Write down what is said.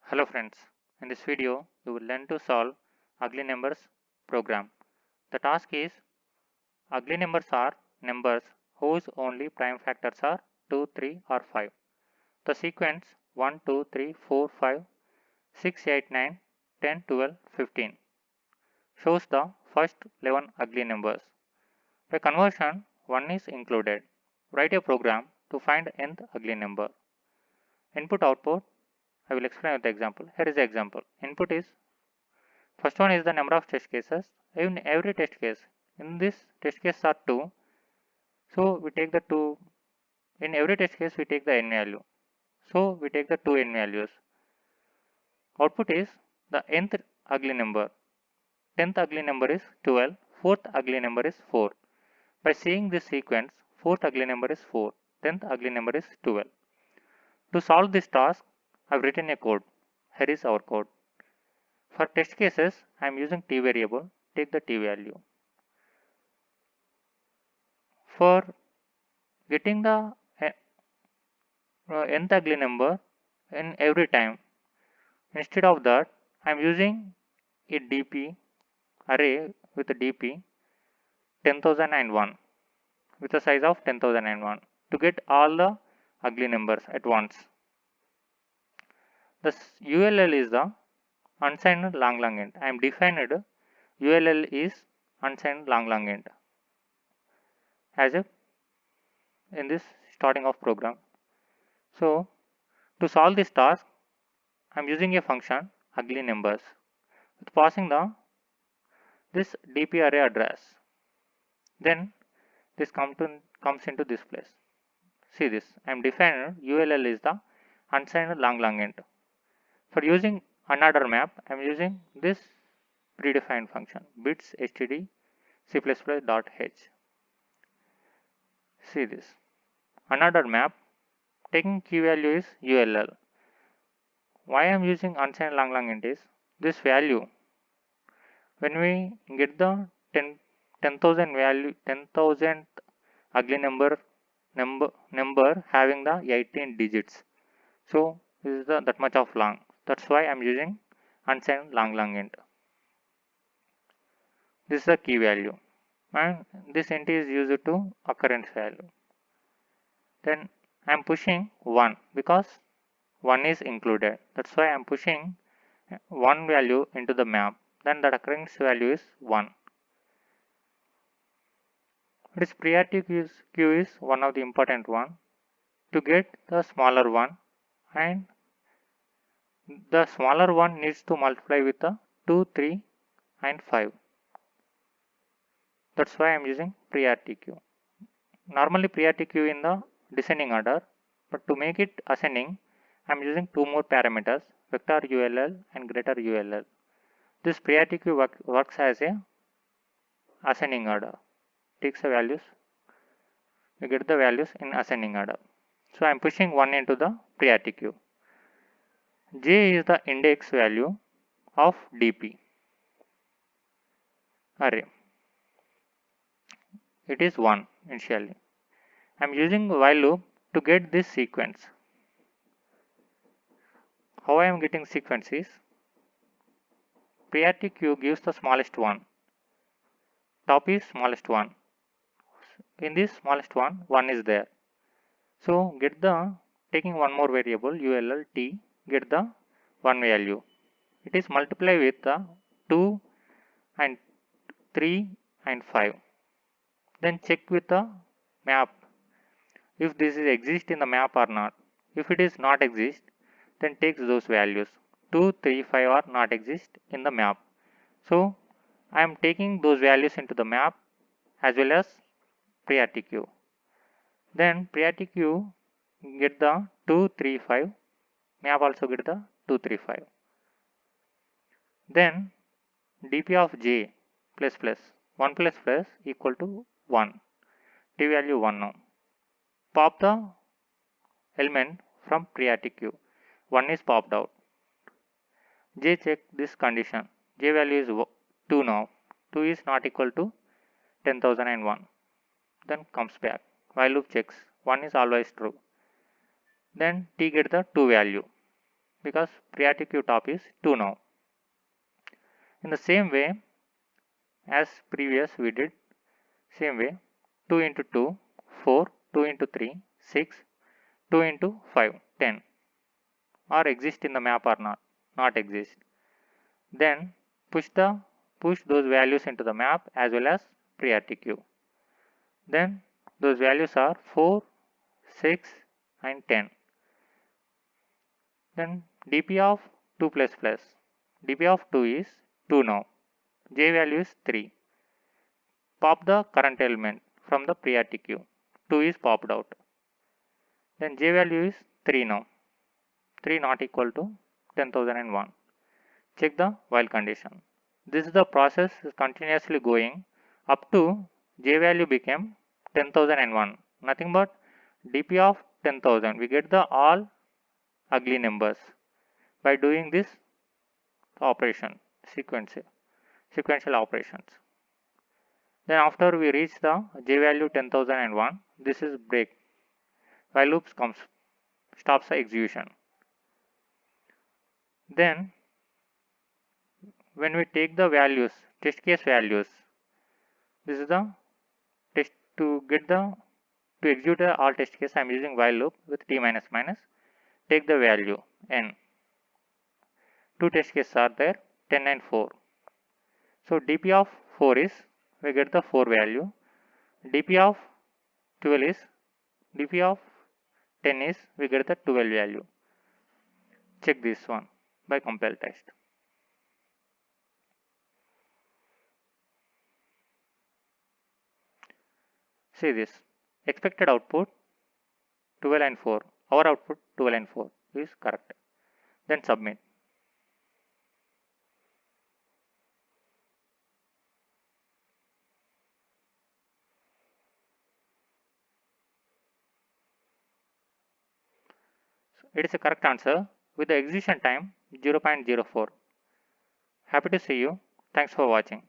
Hello friends, in this video you will learn to solve ugly numbers program. The task is ugly numbers are numbers whose only prime factors are 2, 3 or 5. The sequence 1, 2, 3, 4, 5, 6, 8, 9, 10, 12, 15 shows the first 11 ugly numbers. By conversion, 1 is included. Write a program to find nth ugly number. Input output, I will explain with the example. Here is the example. Input is first one is the number of test cases. In every test case, in this test case are 2. So we take the 2. In every test case we take the n value. So we take the 2 n values. Output is the nth ugly number. 10th ugly number is 12. 4th ugly number is 4. By seeing this sequence, 4th ugly number is 4. 10th ugly number is 12. To solve this task, I have written a code. Here is our code. For test cases, I am using t variable. Take the t value. For getting the nth ugly number in every time, instead of that, I am using a dp array with a dp 10,001 with a size of 10,001 to get all the ugly numbers at once. The ULL is the unsigned long int. I am defined ULL is unsigned long int as a in this starting of program. So to solve this task, I am using a function ugly numbers with passing the this dp array address. Then this comes into this place. See this, I am defining ULL is the unsigned long int. For using unordered map, I am using this predefined function bits std c++.h. See this, unordered map taking key value is ULL. Why I am using unsigned long int is this value. When we get the 10,000 value, 10,000 ugly number having the 18 digits. So this is that much of long. That's why I am using unsigned long int. This is the key value, and this int is used to occurrence value. Then I am pushing 1 because 1 is included. That's why I am pushing 1 value into the map. Then the occurrence value is 1. This priority queue is one of the important one. To get the smaller one, and the smaller one needs to multiply with the 2, 3 and 5. That's why I am using priority queue. Normally priority queue in the descending order, but to make it ascending, I am using two more parameters, vector ULL and greater ULL. This priority queue works as a ascending order. Takes the values, we get the values in ascending order. So I am pushing 1 into the priority queue. J is the index value of DP array. It is 1 initially. I am using while loop to get this sequence. How I am getting sequence is priority queue gives the smallest one. Top is smallest one. In this smallest one, 1 is there. So get the taking one more variable ULL t, get the 1 value. It is multiply with the 2 and 3 and 5. Then check with the map if this is exist in the map or not. If it is not exist, then takes those values. 2, 3, 5 are not exist in the map. So I am taking those values into the map as well as priority queue. Then priority queue get the 2, 3, 5. Map also get the 2, 3, 5. Then dp of j plus plus 1 plus plus equal to 1. T value 1 now. Pop the element from priority queue. 1 is popped out. J check this condition. J value is 2 now. 2 is not equal to 10,001. Then comes back. While loop checks. 1 is always true. Then T get the 2 value. because priority queue top is 2 now. In the same way as previous we did, same way 2 into 2, 4, 2 into 3, 6, 2 into 5, 10 or exist in the map or not exist. Then push those values into the map as well as priority queue. Then those values are 4, 6 and 10. Then dp of 2 plus plus. dp of 2 is 2 now. J value is 3. Pop the current element from the priority queue. 2 is popped out. Then J value is 3 now. 3 not equal to 10,001. Check the while condition. This is the process is continuously going up to J value became 10,001. Nothing but dp of 10,000. We get the all ugly numbers by doing this operation sequential operations. Then after we reach the J value 10,001, this is break. While loops stops the execution. Then when we take the values, test case values, this is the test to execute the all test case. I am using while loop with t minus minus. Take the value n. Two test cases are there, 10 and 4. So dp of 4 is we get the 4 value. dp of 12 is dp of 10 is we get the 12 value. Check this one by compile test. See this expected output 12 and 4. Our output 12 and 4 is correct. Then submit. So it is a correct answer with the execution time 0.04. Happy to see you. Thanks for watching.